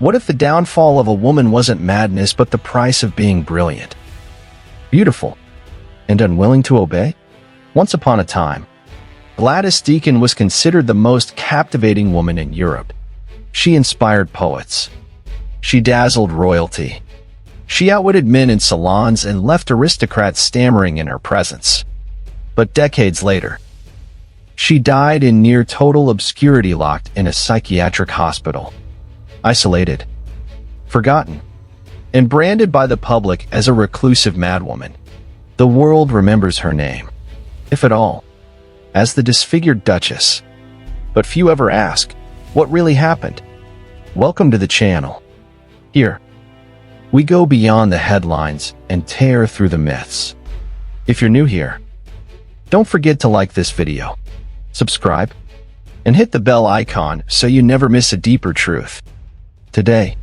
What if the downfall of a woman wasn't madness but the price of being brilliant, beautiful, and unwilling to obey? Once upon a time, Gladys Deacon was considered the most captivating woman in Europe. She inspired poets. She dazzled royalty. She outwitted men in salons and left aristocrats stammering in her presence. But decades later, she died in near total obscurity, locked in a psychiatric hospital. Isolated, forgotten, and branded by the public as a reclusive madwoman. The world remembers her name, if at all, as the Disfigured Duchess. But few ever ask, what really happened? Welcome to the channel. Here, we go beyond the headlines and tear through the myths. If you're new here, don't forget to like this video, subscribe, and hit the bell icon so you never miss a deeper truth. Today,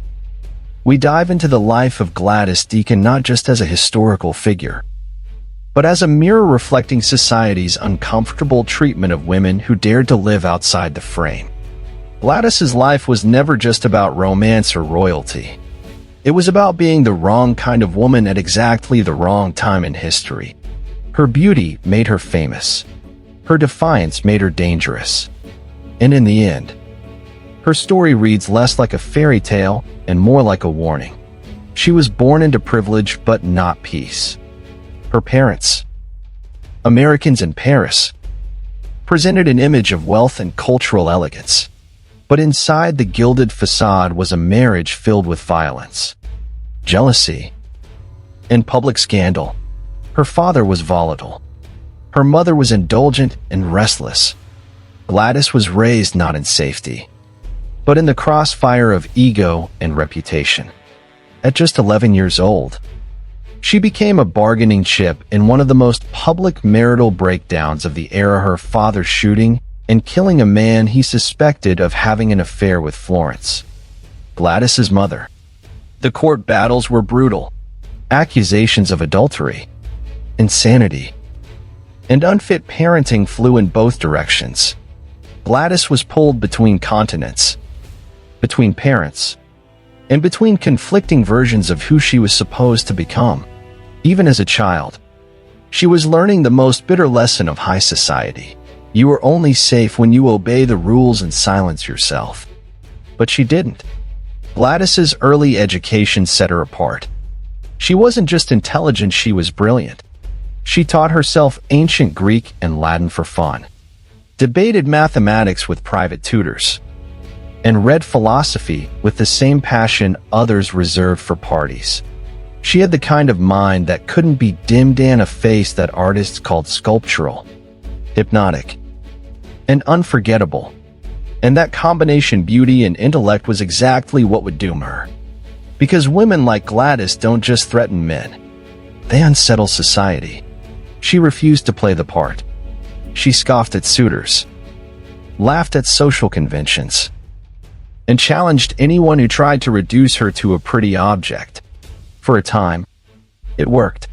we dive into the life of Gladys Deacon not just as a historical figure, but as a mirror reflecting society's uncomfortable treatment of women who dared to live outside the frame. Gladys's life was never just about romance or royalty. It was about being the wrong kind of woman at exactly the wrong time in history. Her beauty made her famous. Her defiance made her dangerous. And in the end, her story reads less like a fairy tale and more like a warning. She was born into privilege but not peace. Her parents, Americans in Paris, presented an image of wealth and cultural elegance. But inside the gilded facade was a marriage filled with violence, jealousy, and public scandal. Her father was volatile. Her mother was indulgent and restless. Gladys was raised not in safety, but in the crossfire of ego and reputation. At just 11 years old, she became a bargaining chip in one of the most public marital breakdowns of the era, her father shooting and killing a man he suspected of having an affair with Florence, Gladys's mother. The court battles were brutal. Accusations of adultery, insanity, and unfit parenting flew in both directions. Gladys was pulled between continents, between parents, and between conflicting versions of who she was supposed to become. Even as a child, she was learning the most bitter lesson of high society. You are only safe when you obey the rules and silence yourself. But she didn't. Gladys's early education set her apart. She wasn't just intelligent, she was brilliant. She taught herself ancient Greek and Latin for fun, debated mathematics with private tutors, and read philosophy with the same passion others reserved for parties. She had the kind of mind that couldn't be dimmed, and a face that artists called sculptural, hypnotic, and unforgettable. And that combination, beauty and intellect, was exactly what would doom her. Because women like Gladys don't just threaten men, they unsettle society. She refused to play the part. She scoffed at suitors, laughed at social conventions, and challenged anyone who tried to reduce her to a pretty object. For a time, it worked.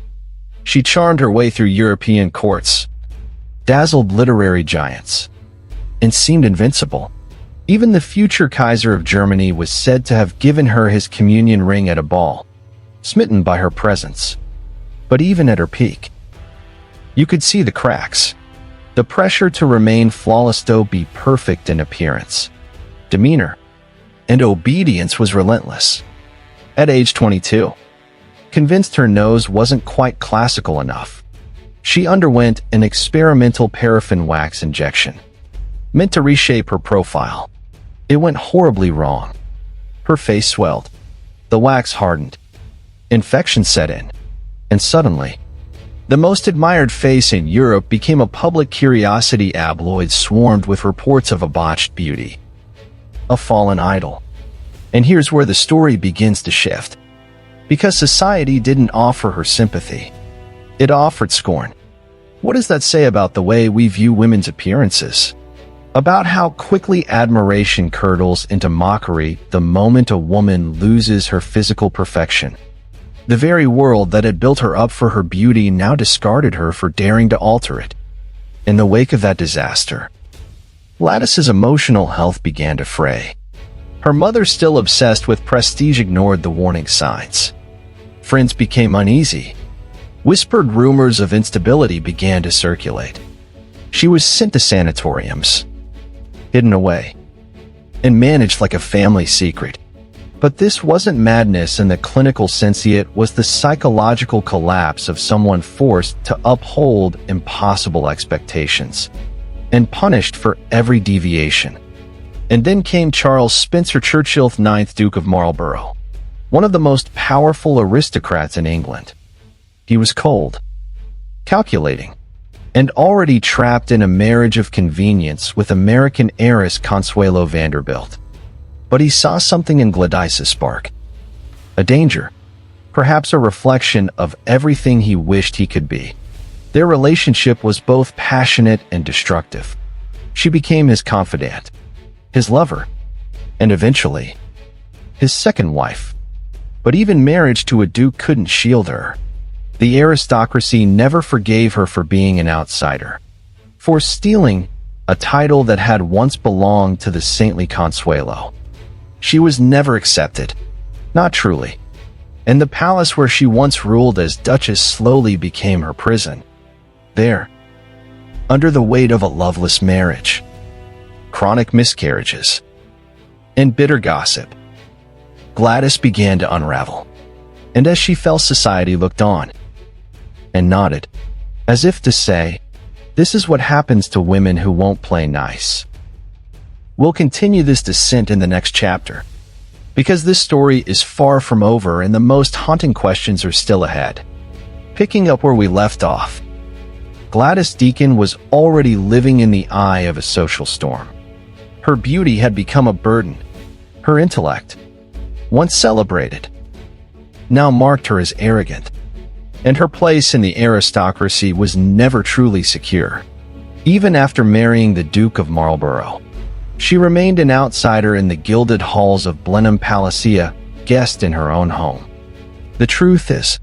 She charmed her way through European courts, dazzled literary giants, and seemed invincible. Even the future Kaiser of Germany was said to have given her his communion ring at a ball, smitten by her presence. But even at her peak, you could see the cracks. The pressure to remain flawless, to be perfect in appearance, demeanor, and obedience was relentless. At age 22, convinced her nose wasn't quite classical enough, she underwent an experimental paraffin wax injection, meant to reshape her profile. It went horribly wrong. Her face swelled, the wax hardened, infection set in, and suddenly, the most admired face in Europe became a public curiosity. Tabloids swarmed with reports of a botched beauty, a fallen idol. And here's where the story begins to shift. Because society didn't offer her sympathy, it offered scorn. What does that say about the way we view women's appearances? About how quickly admiration curdles into mockery the moment a woman loses her physical perfection. The very world that had built her up for her beauty now discarded her for daring to alter it. In the wake of that disaster, Gladys's emotional health began to fray. Her mother, still obsessed with prestige, ignored the warning signs. Friends became uneasy. Whispered rumors of instability began to circulate. She was sent to sanatoriums, hidden away, and managed like a family secret. But this wasn't madness in the clinical sense, it was the psychological collapse of someone forced to uphold impossible expectations and punished for every deviation. And then came Charles Spencer Churchill, 9th Duke of Marlborough, one of the most powerful aristocrats in England. He was cold, calculating, and already trapped in a marriage of convenience with American heiress Consuelo Vanderbilt. But he saw something in Gladys' spark. A danger, perhaps a reflection of everything he wished he could be. Their relationship was both passionate and destructive. She became his confidant, his lover, and eventually, his second wife. But even marriage to a duke couldn't shield her. The aristocracy never forgave her for being an outsider, for stealing a title that had once belonged to the saintly Consuelo. She was never accepted, not truly, and the palace where she once ruled as Duchess slowly became her prison. There, under the weight of a loveless marriage, chronic miscarriages, and bitter gossip, Gladys began to unravel. And as she fell, society looked on and nodded, as if to say, "This is what happens to women who won't play nice." We'll continue this descent in the next chapter, because this story is far from over and the most haunting questions are still ahead. Picking up where we left off, Gladys Deacon was already living in the eye of a social storm. Her beauty had become a burden. Her intellect, once celebrated, now marked her as arrogant, and her place in the aristocracy was never truly secure. Even after marrying the Duke of Marlborough, she remained an outsider in the gilded halls of Blenheim Palace, a guest in her own home. The truth is,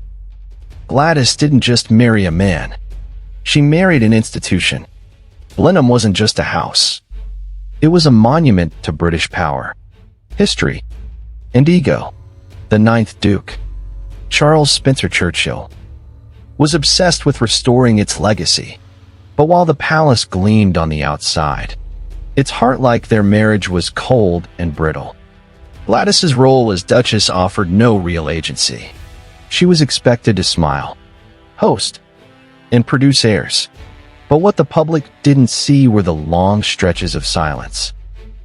Gladys didn't just marry a man. She married an institution. Blenheim wasn't just a house. It was a monument to British power, history, and ego. The 9th Duke, Charles Spencer Churchill, was obsessed with restoring its legacy. But while the palace gleamed on the outside, its heart, like their marriage, was cold and brittle. Gladys's role as Duchess offered no real agency. She was expected to smile, host, and produce heirs. But what the public didn't see were the long stretches of silence,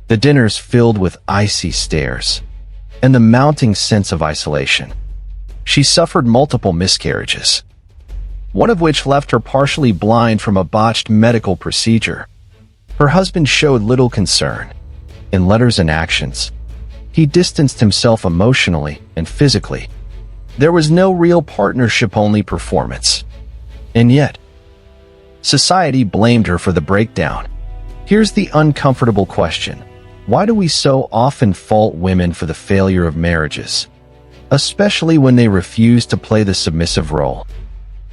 the dinners filled with icy stares, and the mounting sense of isolation. She suffered multiple miscarriages, one of which left her partially blind from a botched medical procedure. Her husband showed little concern. In letters and actions, he distanced himself emotionally and physically. There was no real partnership, only performance. And yet, society blamed her for the breakdown. Here's the uncomfortable question. Why do we so often fault women for the failure of marriages, especially when they refuse to play the submissive role?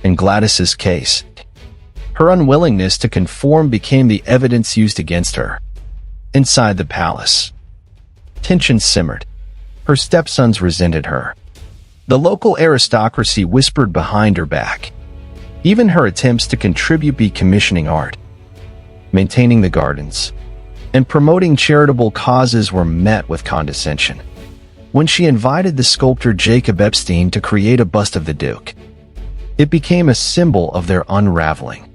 In Gladys's case, her unwillingness to conform became the evidence used against her. Inside the palace, tension simmered. Her stepsons resented her. The local aristocracy whispered behind her back. Even her attempts to contribute, be commissioning art, maintaining the gardens, and promoting charitable causes, were met with condescension. When she invited the sculptor Jacob Epstein to create a bust of the Duke, it became a symbol of their unraveling.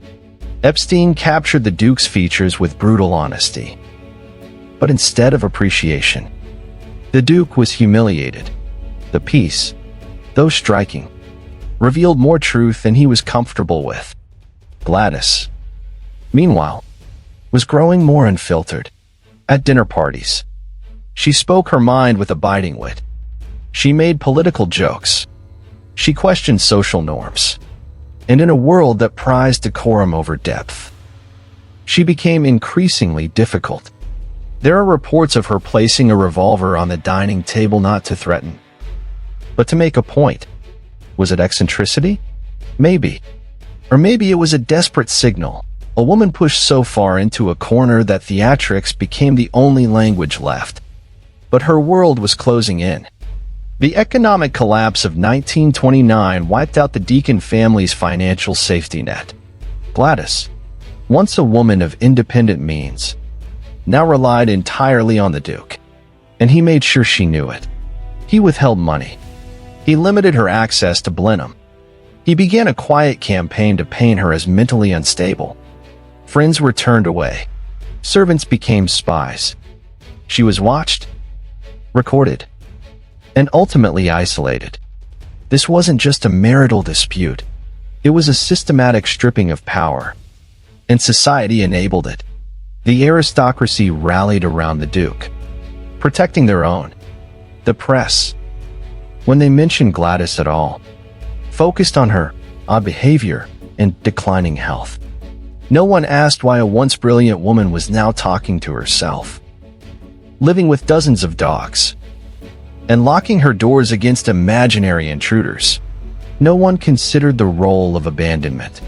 Epstein captured the Duke's features with brutal honesty. But instead of appreciation, the Duke was humiliated. The piece, though striking, revealed more truth than he was comfortable with. Gladys, meanwhile, was growing more unfiltered. At dinner parties, she spoke her mind with a biting wit. She made political jokes. She questioned social norms. And in a world that prized decorum over depth, she became increasingly difficult. There are reports of her placing a revolver on the dining table, not to threaten, but to make a point. Was it eccentricity? Maybe. Or maybe it was a desperate signal. A woman pushed so far into a corner that theatrics became the only language left. But her world was closing in. The economic collapse of 1929 wiped out the Deacon family's financial safety net. Gladys, once a woman of independent means, now relied entirely on the Duke, and he made sure she knew it. He withheld money. He limited her access to Blenheim. He began a quiet campaign to paint her as mentally unstable. Friends were turned away. Servants became spies. She was watched, recorded, and ultimately isolated. This wasn't just a marital dispute. It was a systematic stripping of power, and society enabled it. The aristocracy rallied around the Duke, protecting their own. The press, when they mentioned Gladys at all, focused on her odd behavior and declining health. No one asked why a once brilliant woman was now talking to herself, living with dozens of dogs, and locking her doors against imaginary intruders. No one considered the role of abandonment,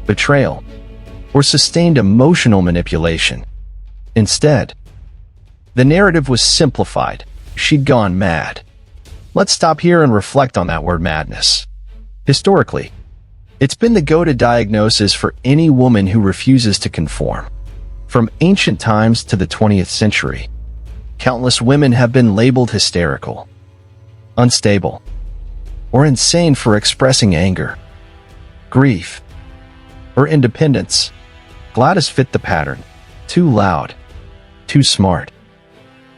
betrayal, or sustained emotional manipulation. Instead, the narrative was simplified. She'd gone mad. Let's stop here and reflect on that word madness. Historically, it's been the go-to diagnosis for any woman who refuses to conform. From ancient times to the 20th century, countless women have been labeled hysterical, unstable, or insane for expressing anger, grief, or independence. Gladys fit the pattern. Too loud, too smart,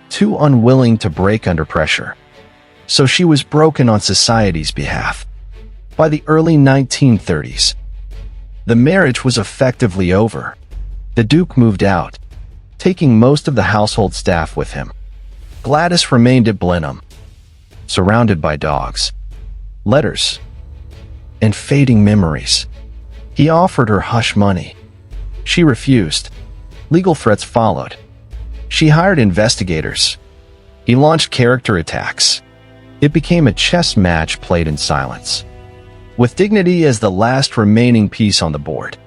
too unwilling to break under pressure. So she was broken on society's behalf. By the early 1930s, the marriage was effectively over. The Duke moved out, taking most of the household staff with him. Gladys remained at Blenheim, surrounded by dogs, letters, and fading memories. He offered her hush money. She refused. Legal threats followed. She hired investigators. He launched character attacks. It became a chess match played in silence, with dignity as the last remaining piece on the board.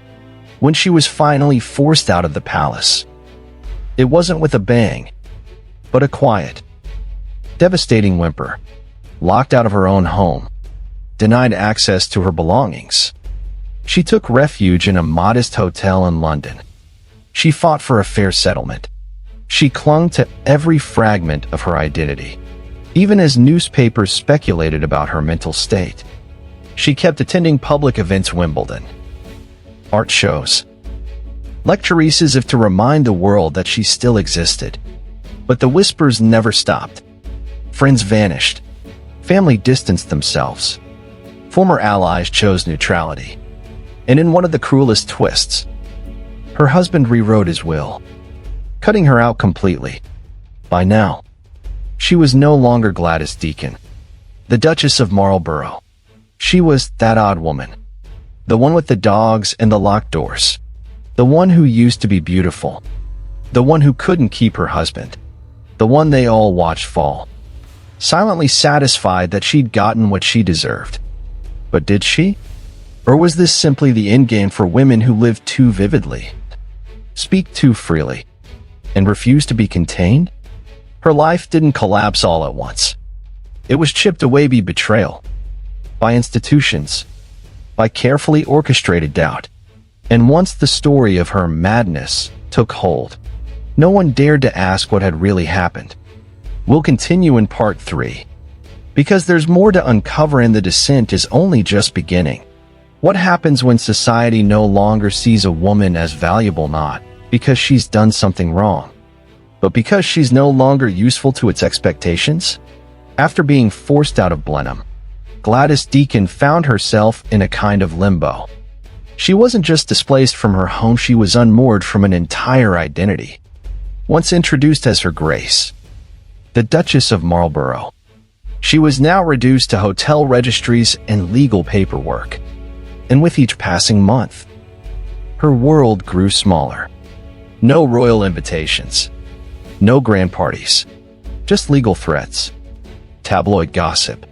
When she was finally forced out of the palace, it wasn't with a bang, but a quiet, devastating whimper. Locked out of her own home, denied access to her belongings, she took refuge in a modest hotel in London. She fought for a fair settlement. She clung to every fragment of her identity, even as newspapers speculated about her mental state. She kept attending public events: Wimbledon, art shows, lectures as if to remind the world that she still existed. But the whispers never stopped. Friends vanished. Family distanced themselves. Former allies chose neutrality. And in one of the cruelest twists, her husband rewrote his will, cutting her out completely. By now, she was no longer Gladys Deacon, the Duchess of Marlborough. She was that odd woman, the one with the dogs and the locked doors, the one who used to be beautiful, the one who couldn't keep her husband, the one they all watched fall, silently satisfied that she'd gotten what she deserved. But did she? Or was this simply the endgame for women who live too vividly, speak too freely, and refuse to be contained? Her life didn't collapse all at once. It was chipped away by betrayal, by institutions, by carefully orchestrated doubt. And once the story of her madness took hold, no one dared to ask what had really happened. We'll continue in part 3, because there's more to uncover and the descent is only just beginning. What happens when society no longer sees a woman as valuable, not because she's done something wrong, but because she's no longer useful to its expectations? After being forced out of Blenheim, Gladys Deacon found herself in a kind of limbo. She wasn't just displaced from her home, she was unmoored from an entire identity. Once introduced as Her Grace, the Duchess of Marlborough, she was now reduced to hotel registries and legal paperwork. And with each passing month, her world grew smaller. No royal invitations, no grand parties, just legal threats, tabloid gossip,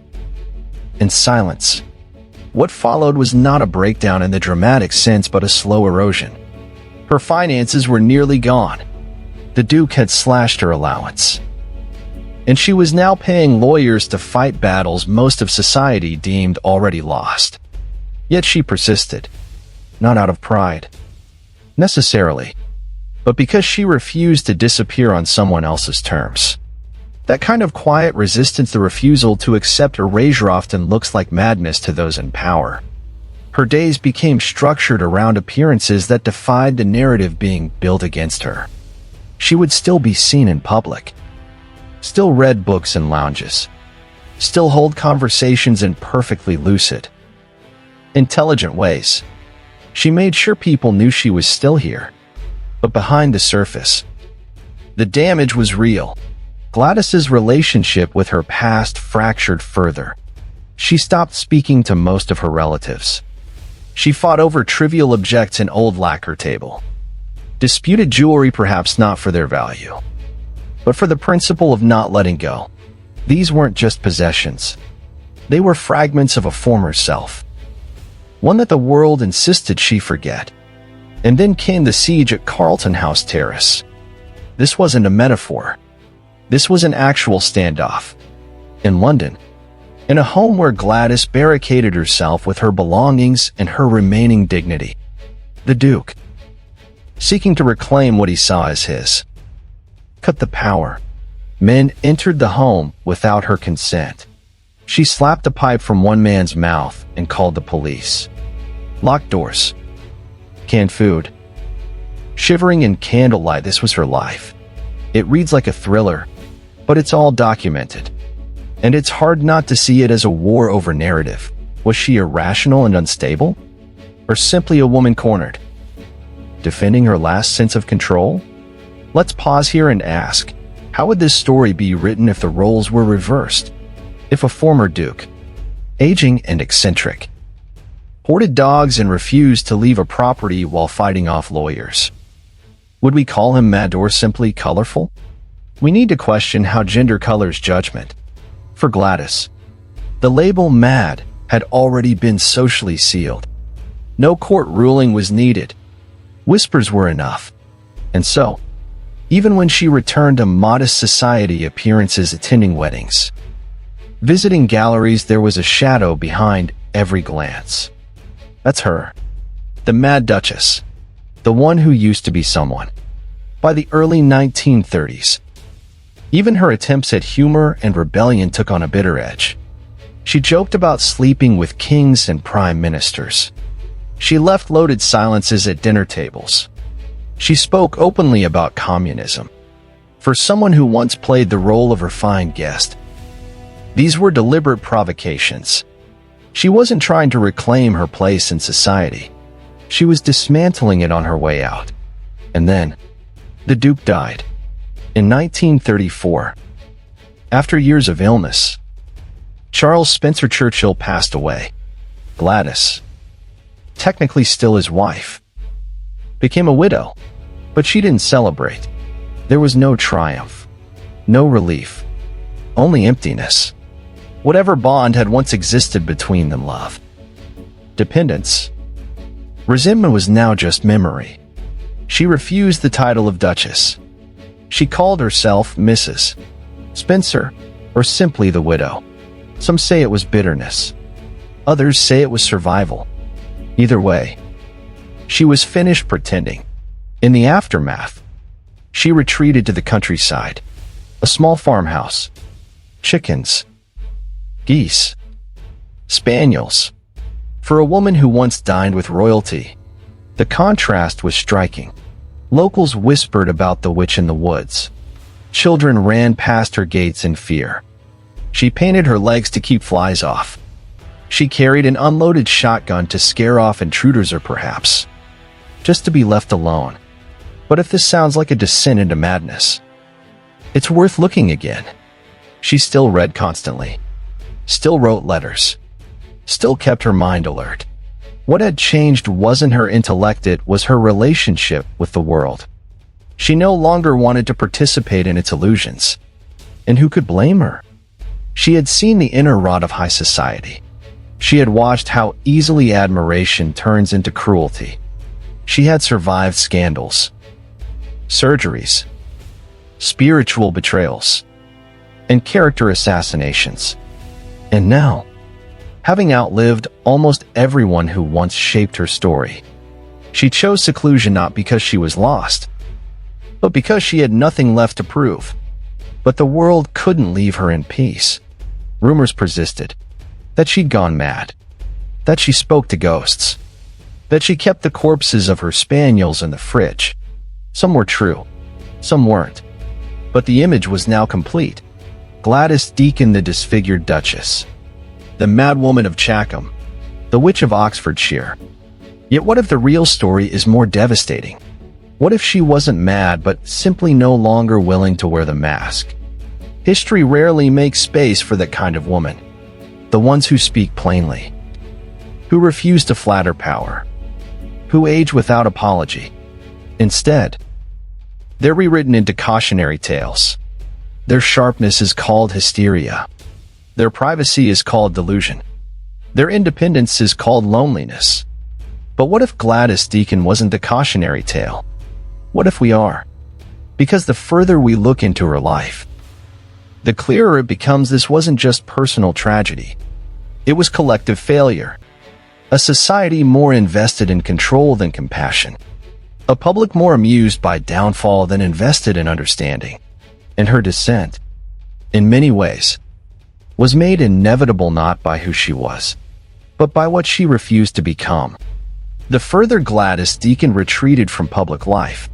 and silence. What followed was not a breakdown in the dramatic sense, but a slow erosion. Her finances were nearly gone. The Duke had slashed her allowance. and she was now paying lawyers to fight battles most of society deemed already lost. Yet she persisted, not out of pride, necessarily, but because she refused to disappear on someone else's terms. That kind of quiet resistance, the refusal to accept erasure, often looks like madness to those in power. Her days became structured around appearances that defied the narrative being built against her. She would still be seen in public, still read books in lounges, still hold conversations in perfectly lucid, intelligent ways. She made sure people knew she was still here. But behind the surface, the damage was real. Gladys's relationship with her past fractured further. She stopped speaking to most of her relatives. She fought over trivial objects, an old lacquer table, disputed jewelry, perhaps not for their value, but for the principle of not letting go. These weren't just possessions. They were fragments of a former self, one that the world insisted she forget. And then came the siege at Carlton House Terrace. This wasn't a metaphor. This was an actual standoff. In London, in a home where Gladys barricaded herself with her belongings and her remaining dignity. The Duke, seeking to reclaim what he saw as his, cut the power. Men entered the home without her consent. She slapped a pipe from one man's mouth and called the police. Locked doors, canned food, shivering in candlelight. This was her life. It reads like a thriller, but it's all documented. And it's hard not to see it as a war over narrative. Was she irrational and unstable? Or simply a woman cornered, defending her last sense of control? Let's pause here and ask, how would this story be written if the roles were reversed? If a former duke, aging and eccentric, hoarded dogs and refused to leave a property while fighting off lawyers, would we call him mad or simply colorful? We need to question how gender colors judgment. For Gladys, the label mad had already been socially sealed. No court ruling was needed. Whispers were enough. And so, even when she returned to modest society appearances, attending weddings, visiting galleries, there was a shadow behind every glance. That's her, the Mad Duchess, the one who used to be someone. By the early 1930s, even her attempts at humor and rebellion took on a bitter edge. She joked about sleeping with kings and prime ministers. She left loaded silences at dinner tables. She spoke openly about communism. For someone who once played the role of refined guest, these were deliberate provocations. She wasn't trying to reclaim her place in society. She was dismantling it on her way out. And then, the Duke died. In 1934, after years of illness, Charles Spencer Churchill passed away. Gladys, technically still his wife, became a widow, but she didn't celebrate. There was no triumph, no relief, only emptiness. Whatever bond had once existed between them, love, dependence, resentment, was now just memory. She refused the title of Duchess. She called herself Mrs. Spencer, or simply the widow. Some say it was bitterness. Others say it was survival. Either way, she was finished pretending. In the aftermath, she retreated to the countryside, a small farmhouse, chickens, geese, spaniels. For a woman who once dined with royalty, the contrast was striking. Locals whispered about the witch in the woods. Children ran past her gates in fear. She painted her legs to keep flies off. She carried an unloaded shotgun to scare off intruders, or perhaps just to be left alone. But if this sounds like a descent into madness, it's worth looking again. She still read constantly, still wrote letters, still kept her mind alert. What had changed wasn't her intellect, it was her relationship with the world. She no longer wanted to participate in its illusions. And who could blame her? She had seen the inner rot of high society. She had watched how easily admiration turns into cruelty. She had survived scandals, surgeries, spiritual betrayals. and character assassinations. And now, having outlived almost everyone who once shaped her story, she chose seclusion not because she was lost, but because she had nothing left to prove. But the world couldn't leave her in peace. Rumors persisted that she'd gone mad, that she spoke to ghosts, that she kept the corpses of her spaniels in the fridge. Some were true, some weren't. But the image was now complete. Gladys Deacon, the disfigured Duchess, the madwoman of Chackham, the witch of Oxfordshire. Yet what if the real story is more devastating? What if she wasn't mad but simply no longer willing to wear the mask? History rarely makes space for that kind of woman. The ones who speak plainly, who refuse to flatter power, who age without apology. Instead, they're rewritten into cautionary tales. Their sharpness is called hysteria. Their privacy is called delusion. Their independence is called loneliness. But what if Gladys Deacon wasn't the cautionary tale? What if we are? Because the further we look into her life, the clearer it becomes this wasn't just personal tragedy. It was collective failure. A society more invested in control than compassion. A public more amused by downfall than invested in understanding. And her descent, in many ways, was made inevitable not by who she was, but by what she refused to become. The further Gladys Deacon retreated from public life,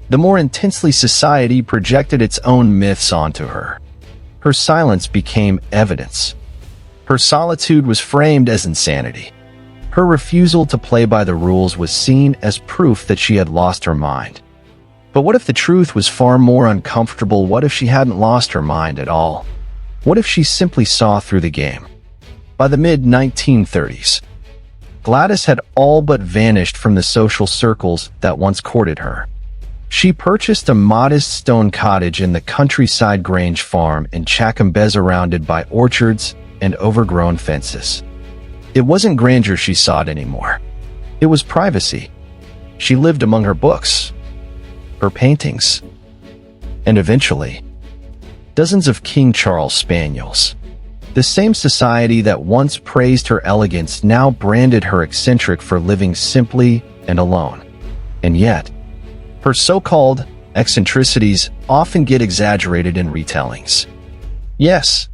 the more intensely society projected its own myths onto her. Her silence became evidence. Her solitude was framed as insanity. Her refusal to play by the rules was seen as proof that she had lost her mind. But what if the truth was far more uncomfortable? What if she hadn't lost her mind at all? What if she simply saw through the game? By the mid-1930s, Gladys had all but vanished from the social circles that once courted her. She purchased a modest stone cottage in the countryside Grange Farm in Chackham, surrounded by orchards and overgrown fences. It wasn't grandeur she sought anymore. It was privacy. She lived among her books, her paintings, and eventually, dozens of King Charles spaniels. The same society that once praised her elegance now branded her eccentric for living simply and alone. And yet, her so-called eccentricities often get exaggerated in retellings. Yes,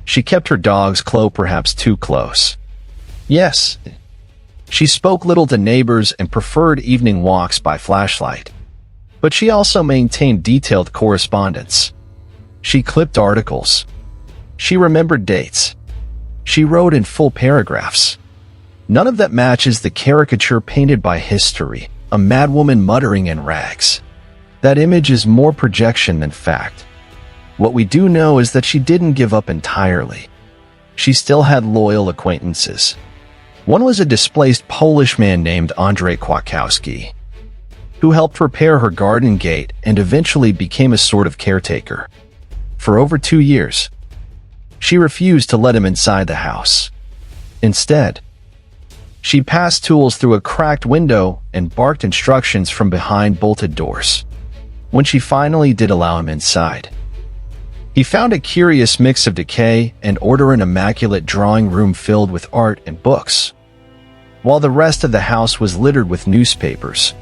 she kept her dog's close perhaps too close. Yes, she spoke little to neighbors and preferred evening walks by flashlight. But she also maintained detailed correspondence. She clipped articles. She remembered dates. She wrote in full paragraphs. None of that matches the caricature painted by history, a madwoman muttering in rags. That image is more projection than fact. What we do know is that she didn't give up entirely. She still had loyal acquaintances. One was a displaced Polish man named Andrzej Kwiatkowski, who helped repair her garden gate and eventually became a sort of caretaker. For over 2 years, she refused to let him inside the house. Instead, she passed tools through a cracked window and barked instructions from behind bolted doors. When she finally did allow him inside, he found a curious mix of decay and order, an immaculate drawing room filled with art and books, while the rest of the house was littered with newspapers,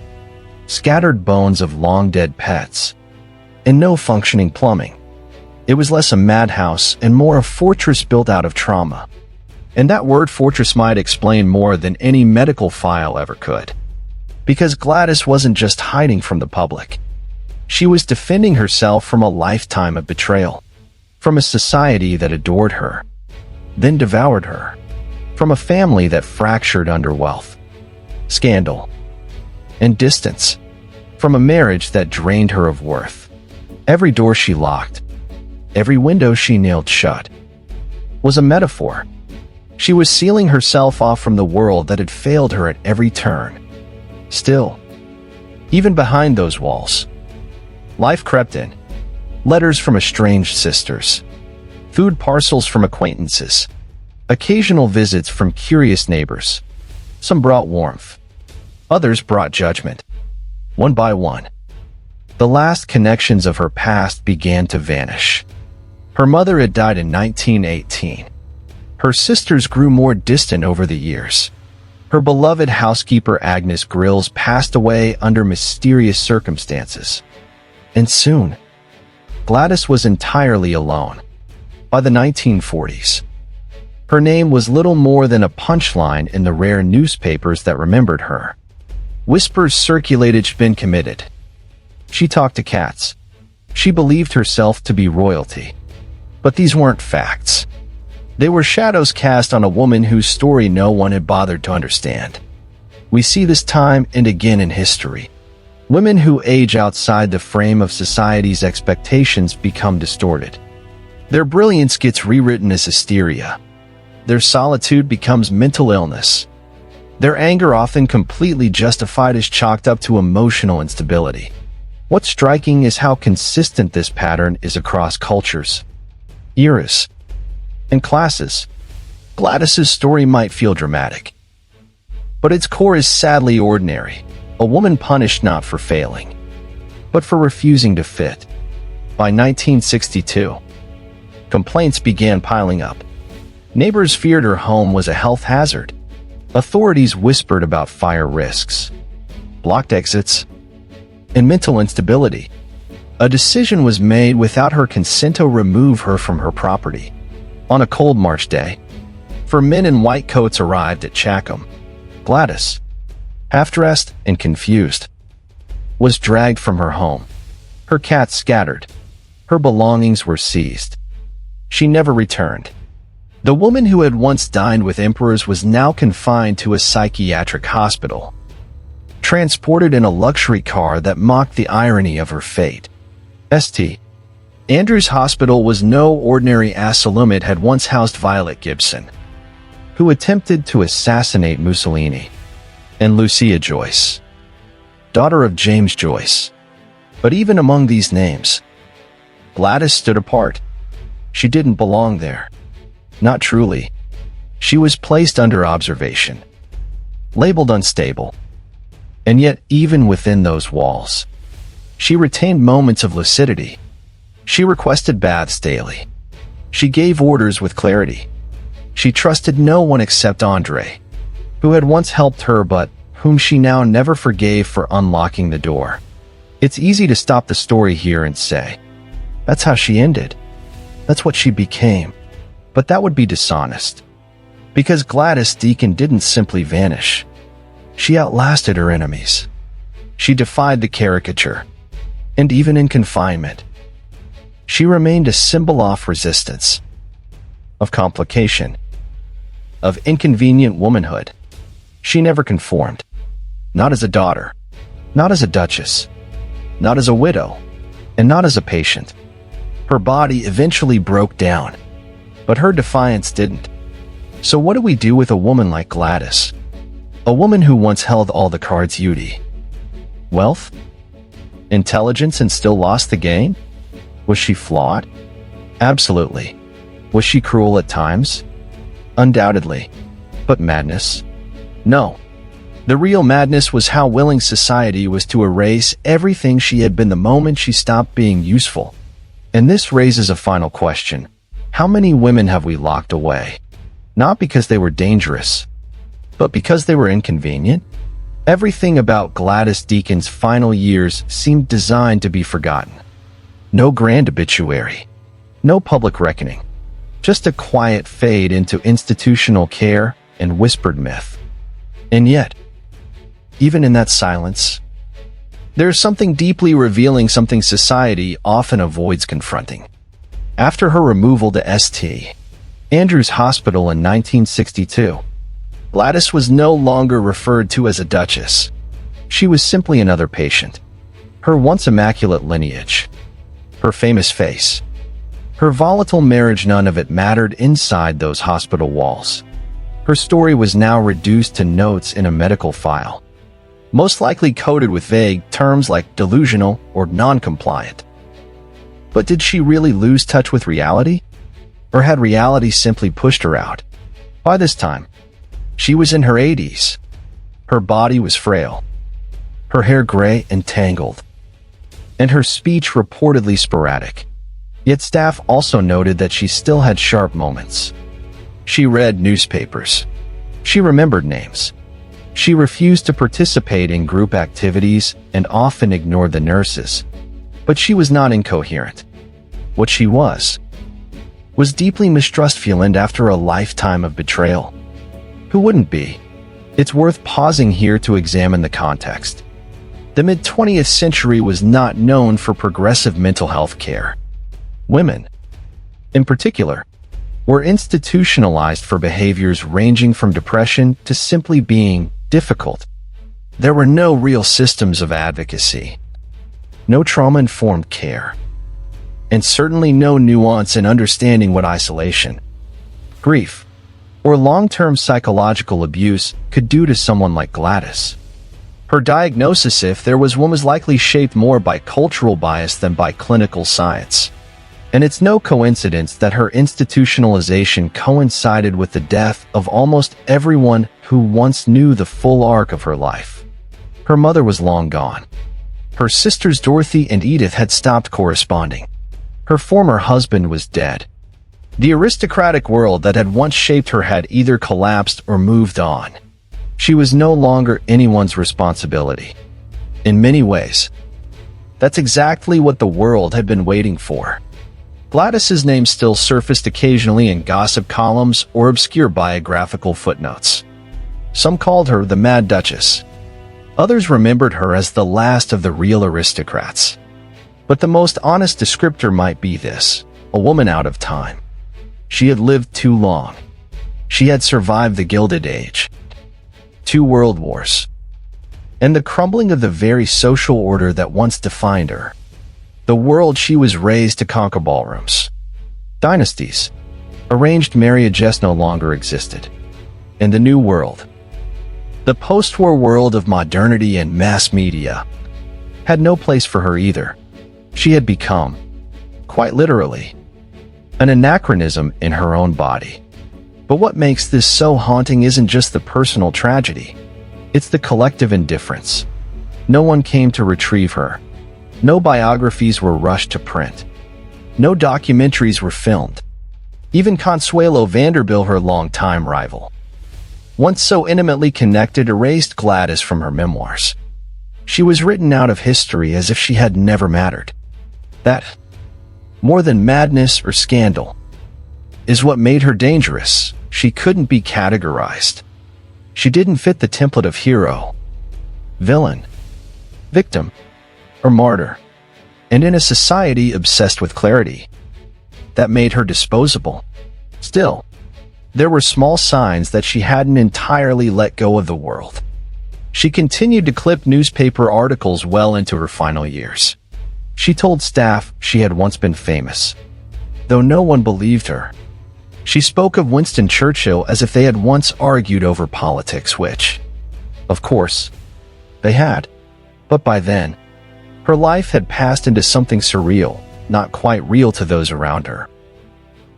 scattered bones of long-dead pets, and no functioning plumbing. It was less a madhouse and more a fortress built out of trauma. And that word fortress might explain more than any medical file ever could. Because Gladys wasn't just hiding from the public. She was defending herself from a lifetime of betrayal. From a society that adored her, then devoured her. From a family that fractured under wealth, scandal, and distance. From a marriage that drained her of worth. Every door she locked, every window she nailed shut, was a metaphor. She was sealing herself off from the world that had failed her at every turn. Still, even behind those walls, life crept in. Letters from estranged sisters, food parcels from acquaintances, occasional visits from curious neighbors. Some brought warmth, others brought judgment. One by one, the last connections of her past began to vanish. Her mother had died in 1918. Her sisters grew more distant over the years. Her beloved housekeeper Agnes Grills passed away under mysterious circumstances. And soon, Gladys was entirely alone. By the 1940s, her name was little more than a punchline in the rare newspapers that remembered her. Whispers circulated she'd been committed. She talked to cats. She believed herself to be royalty. But these weren't facts. They were shadows cast on a woman whose story no one had bothered to understand. We see this time and again in history. Women who age outside the frame of society's expectations become distorted. Their brilliance gets rewritten as hysteria. Their solitude becomes mental illness. Their anger, often completely justified, is chalked up to emotional instability. What's striking is how consistent this pattern is across cultures, eras, and classes. Gladys's story might feel dramatic, but its core is sadly ordinary. A woman punished not for failing, but for refusing to fit. By 1962, complaints began piling up. Neighbors feared her home was a health hazard. Authorities whispered about fire risks, blocked exits, and mental instability. A decision was made without her consent to remove her from her property. On a cold March day, 4 men in white coats arrived at Chackham. Gladys, half-dressed and confused, was dragged from her home. Her cats scattered. Her belongings were seized. She never returned. The woman who had once dined with emperors was now confined to a psychiatric hospital, transported in a luxury car that mocked the irony of her fate. St. Andrew's Hospital was no ordinary asylum. It had once housed Violet Gibson, who attempted to assassinate Mussolini, and Lucia Joyce, daughter of James Joyce. But even among these names, Gladys stood apart. She didn't belong there. Not truly. She was placed under observation, labeled unstable. And yet, even within those walls, she retained moments of lucidity. She requested baths daily. She gave orders with clarity. She trusted no one except Andre, who had once helped her but whom she now never forgave for unlocking the door. It's easy to stop the story here and say, that's how she ended. That's what she became. But that would be dishonest. Because Gladys Deacon didn't simply vanish. She outlasted her enemies. She defied the caricature. And even in confinement, she remained a symbol of resistance, of complication, of inconvenient womanhood. She never conformed. Not as a daughter, not as a duchess, not as a widow, and not as a patient. Her body eventually broke down, but her defiance didn't. So what do we do with a woman like Gladys? A woman who once held all the cards: beauty, wealth, intelligence, and still lost the game? Was she flawed? Absolutely. Was she cruel at times? Undoubtedly. But madness? No. The real madness was how willing society was to erase everything she had been the moment she stopped being useful. And this raises a final question. How many women have we locked away? Not because they were dangerous, but because they were inconvenient? Everything about Gladys Deacon's final years seemed designed to be forgotten. No grand obituary, no public reckoning, just a quiet fade into institutional care and whispered myth. And yet, even in that silence, there's something deeply revealing, something society often avoids confronting. After her removal to St. Andrew's Hospital in 1962, Gladys was no longer referred to as a duchess. She was simply another patient. Her once immaculate lineage, her famous face, her volatile marriage, none of it mattered inside those hospital walls. Her story was now reduced to notes in a medical file, most likely coded with vague terms like delusional or non-compliant. But did she really lose touch with reality? Or had reality simply pushed her out? By this time, she was in her 80s. Her body was frail, her hair gray and tangled, and her speech reportedly sporadic. Yet staff also noted that she still had sharp moments. She read newspapers. She remembered names. She refused to participate in group activities and often ignored the nurses. But she was not incoherent. What she was deeply mistrustful, and after a lifetime of betrayal. Who wouldn't be? It's worth pausing here to examine the context. The mid-20th century was not known for progressive mental health care. Women, in particular, were institutionalized for behaviors ranging from depression to simply being difficult. There were no real systems of advocacy, no trauma-informed care, and certainly no nuance in understanding what isolation, grief, or long-term psychological abuse could do to someone like Gladys. Her diagnosis, if there was one, was likely shaped more by cultural bias than by clinical science. And it's no coincidence that her institutionalization coincided with the death of almost everyone who once knew the full arc of her life. Her mother was long gone. Her sisters Dorothy and Edith had stopped corresponding. Her former husband was dead. The aristocratic world that had once shaped her had either collapsed or moved on. She was no longer anyone's responsibility. In many ways, that's exactly what the world had been waiting for. Gladys's name still surfaced occasionally in gossip columns or obscure biographical footnotes. Some called her the Mad Duchess. Others remembered her as the last of the real aristocrats. But the most honest descriptor might be this: a woman out of time. She had lived too long. She had survived the Gilded Age, 2 world wars, and the crumbling of the very social order that once defined her. The world she was raised to conquer: ballrooms, dynasties, arranged marriages no longer existed. In the new world, the post-war world of modernity and mass media, had no place for her either. She had become, quite literally, an anachronism in her own body. But what makes this so haunting isn't just the personal tragedy. It's the collective indifference. No one came to retrieve her. No biographies were rushed to print. No documentaries were filmed. Even Consuelo Vanderbilt, her longtime rival, once so intimately connected, erased Gladys from her memoirs. She was written out of history as if she had never mattered. That, more than madness or scandal, is what made her dangerous. She couldn't be categorized. She didn't fit the template of hero, villain, victim, or martyr. And in a society obsessed with clarity, that made her disposable. Still, there were small signs that she hadn't entirely let go of the world. She continued to clip newspaper articles well into her final years. She told staff she had once been famous, though no one believed her. She spoke of Winston Churchill as if they had once argued over politics, which, of course, they had. But by then, her life had passed into something surreal, not quite real to those around her,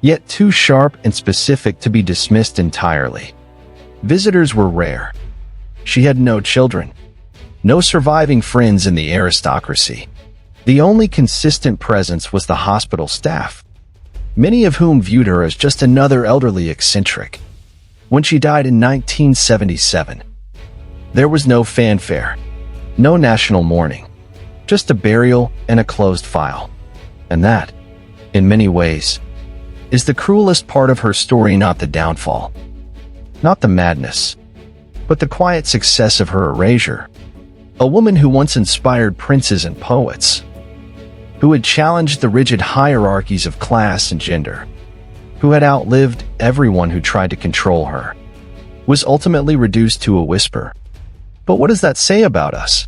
yet too sharp and specific to be dismissed entirely. Visitors were rare. She had no children, no surviving friends in the aristocracy. The only consistent presence was the hospital staff, many of whom viewed her as just another elderly eccentric. When she died in 1977, there was no fanfare, no national mourning, just a burial and a closed file. And that, in many ways, is the cruelest part of her story, not the downfall, not the madness, but the quiet success of her erasure. A woman who once inspired princes and poets, who had challenged the rigid hierarchies of class and gender, who had outlived everyone who tried to control her, was ultimately reduced to a whisper. But what does that say about us?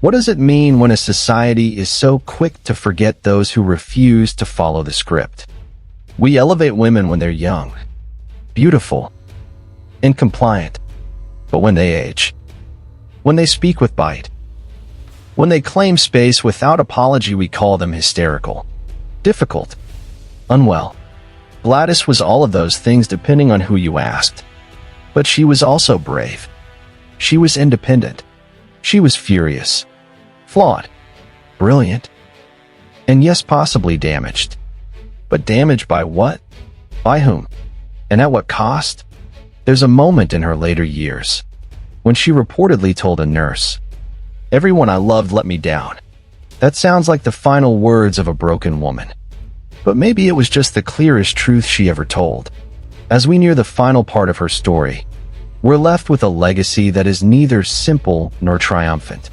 What does it mean when a society is so quick to forget those who refuse to follow the script? We elevate women when they're young, beautiful, and compliant. But when they age, when they speak with bite, when they claim space without apology, we call them hysterical, difficult, unwell. Gladys was all of those things depending on who you asked. But she was also brave. She was independent. She was furious, flawed, brilliant, and yes, possibly damaged. But damaged by what? By whom? And at what cost? There's a moment in her later years when she reportedly told a nurse, "Everyone I loved let me down." That sounds like the final words of a broken woman. But maybe it was just the clearest truth she ever told. As we near the final part of her story, we're left with a legacy that is neither simple nor triumphant.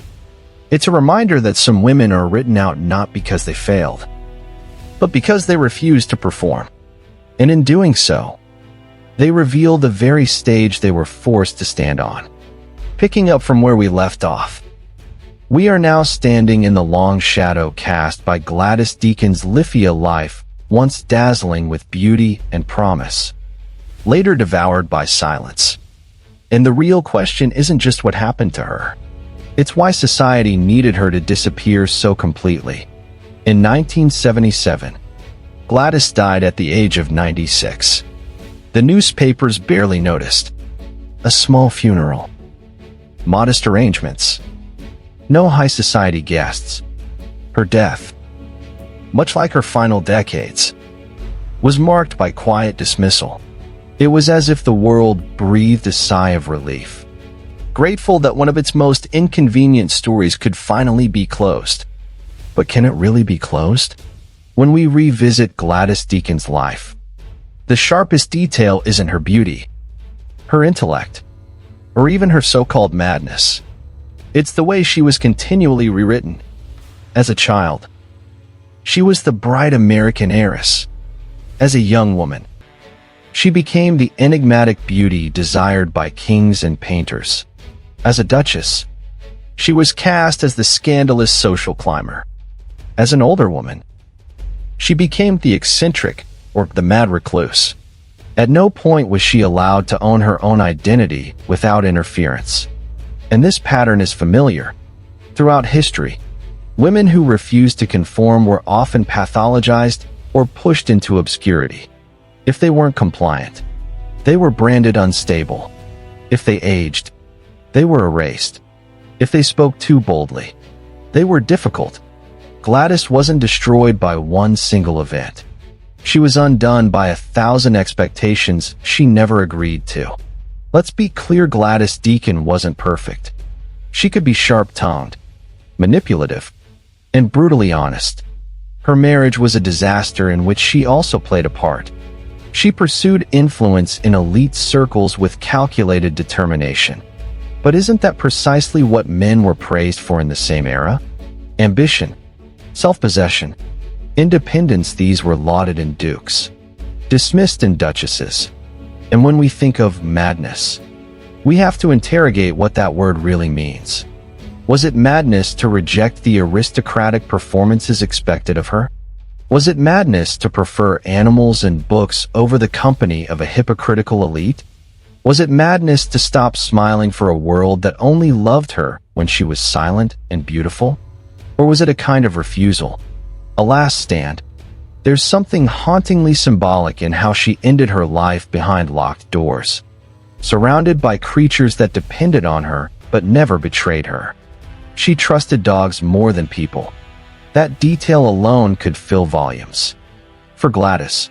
It's a reminder that some women are written out not because they failed, but because they refused to perform. And in doing so, they reveal the very stage they were forced to stand on. Picking up from where we left off, we are now standing in the long shadow cast by Gladys Deacon's Lithia life, once dazzling with beauty and promise, later devoured by silence. And the real question isn't just what happened to her. It's why society needed her to disappear so completely. In 1977, Gladys died at the age of 96. The newspapers barely noticed. A small funeral. Modest arrangements. No high society guests. Her death, much like her final decades, was marked by quiet dismissal. It was as if the world breathed a sigh of relief, grateful that one of its most inconvenient stories could finally be closed. But can it really be closed? When we revisit Gladys Deacon's life, the sharpest detail isn't her beauty, her intellect, or even her so-called madness. It's the way she was continually rewritten. As a child, she was the bright American heiress. As a young woman, she became the enigmatic beauty desired by kings and painters. As a duchess, she was cast as the scandalous social climber. As an older woman, she became the eccentric or the mad recluse. At no point was she allowed to own her own identity without interference. And this pattern is familiar. Throughout history, women who refused to conform were often pathologized or pushed into obscurity. If they weren't compliant, they were branded unstable. If they aged, they were erased. If they spoke too boldly, they were difficult. Gladys wasn't destroyed by one single event. She was undone by 1,000 expectations she never agreed to. Let's be clear, Gladys Deacon wasn't perfect. She could be sharp-tongued, manipulative, and brutally honest. Her marriage was a disaster in which she also played a part. She pursued influence in elite circles with calculated determination. But isn't that precisely what men were praised for in the same era? Ambition, self-possession, independence, these were lauded in dukes, dismissed in duchesses. And when we think of madness, we have to interrogate what that word really means. Was it madness to reject the aristocratic performances expected of her? Was it madness to prefer animals and books over the company of a hypocritical elite? Was it madness to stop smiling for a world that only loved her when she was silent and beautiful? Or was it a kind of refusal, a last stand? There's something hauntingly symbolic in how she ended her life behind locked doors, surrounded by creatures that depended on her but never betrayed her. She trusted dogs more than people. That detail alone could fill volumes. For Gladys,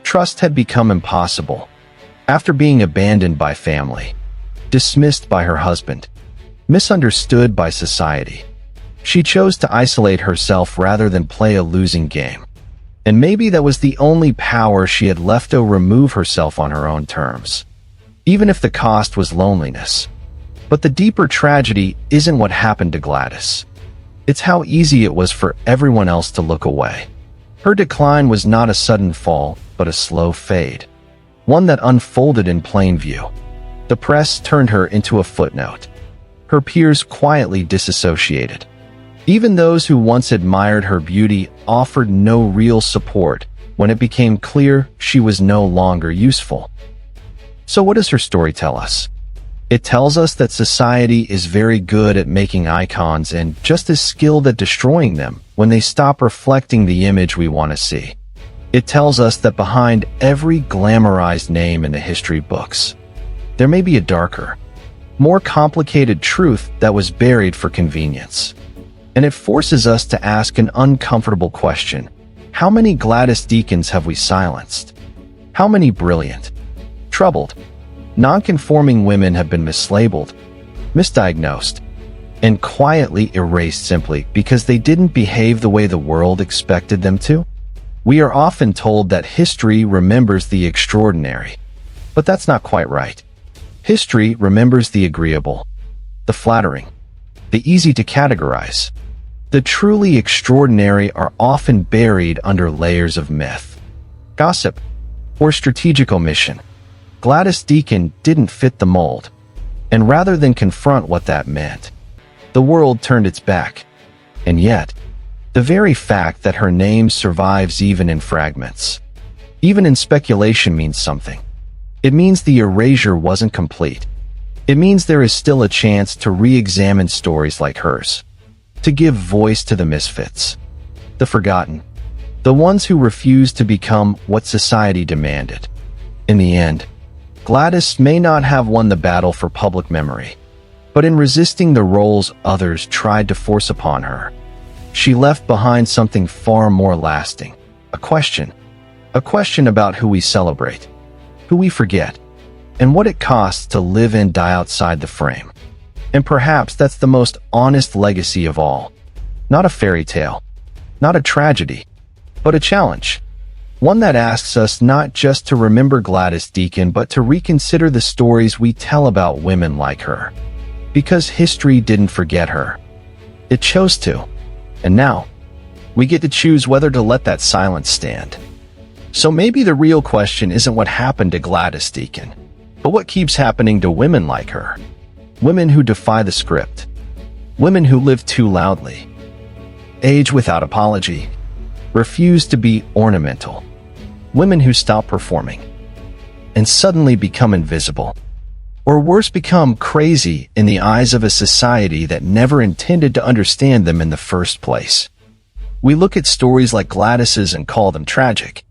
trust had become impossible. After being abandoned by family, dismissed by her husband, misunderstood by society, she chose to isolate herself rather than play a losing game. And maybe that was the only power she had left to remove herself on her own terms, even if the cost was loneliness. But the deeper tragedy isn't what happened to Gladys. It's how easy it was for everyone else to look away. Her decline was not a sudden fall, but a slow fade, one that unfolded in plain view. The press turned her into a footnote. Her peers quietly disassociated. Even those who once admired her beauty offered no real support when it became clear she was no longer useful. So what does her story tell us? It tells us that society is very good at making icons and just as skilled at destroying them when they stop reflecting the image we want to see. It tells us that behind every glamorized name in the history books, there may be a darker, more complicated truth that was buried for convenience. And it forces us to ask an uncomfortable question. How many Gladys Deacons have we silenced? How many brilliant, troubled, non-conforming women have been mislabeled, misdiagnosed, and quietly erased simply because they didn't behave the way the world expected them to? We are often told that history remembers the extraordinary, but that's not quite right. History remembers the agreeable, the flattering, the easy to categorize. The truly extraordinary are often buried under layers of myth, gossip, or strategic omission. Gladys Deacon didn't fit the mold, and rather than confront what that meant, the world turned its back. And yet, the very fact that her name survives even in fragments, even in speculation, means something. It means the erasure wasn't complete. It means there is still a chance to re-examine stories like hers, to give voice to the misfits, the forgotten, the ones who refused to become what society demanded. In the end, Gladys may not have won the battle for public memory, but in resisting the roles others tried to force upon her, she left behind something far more lasting, a question about who we celebrate, who we forget, and what it costs to live and die outside the frame. And perhaps that's the most honest legacy of all. Not a fairy tale, not a tragedy, but a challenge. One that asks us not just to remember Gladys Deacon, but to reconsider the stories we tell about women like her. Because history didn't forget her. It chose to. And now, we get to choose whether to let that silence stand. So maybe the real question isn't what happened to Gladys Deacon, but what keeps happening to women like her. Women who defy the script. Women who live too loudly. Age without apology. Refuse to be ornamental. Women who stop performing and suddenly become invisible. Or worse, become crazy in the eyes of a society that never intended to understand them in the first place. We look at stories like Gladys's and call them tragic.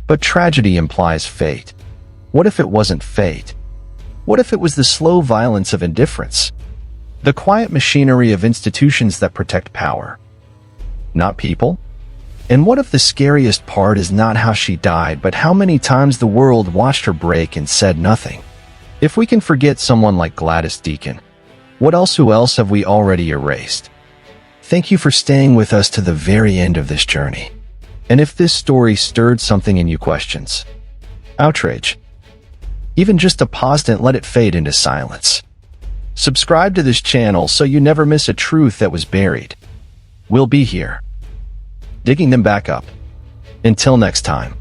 But tragedy implies fate. What if it wasn't fate? What if it was the slow violence of indifference? The quiet machinery of institutions that protect power, not people? And what if the scariest part is not how she died, but how many times the world watched her break and said nothing? If we can forget someone like Gladys Deacon, who else have we already erased? Thank you for staying with us to the very end of this journey. And if this story stirred something in you, questions, outrage, even just a pause, and let it fade into silence. Subscribe to this channel so you never miss a truth that was buried. We'll be here, digging them back up. Until next time.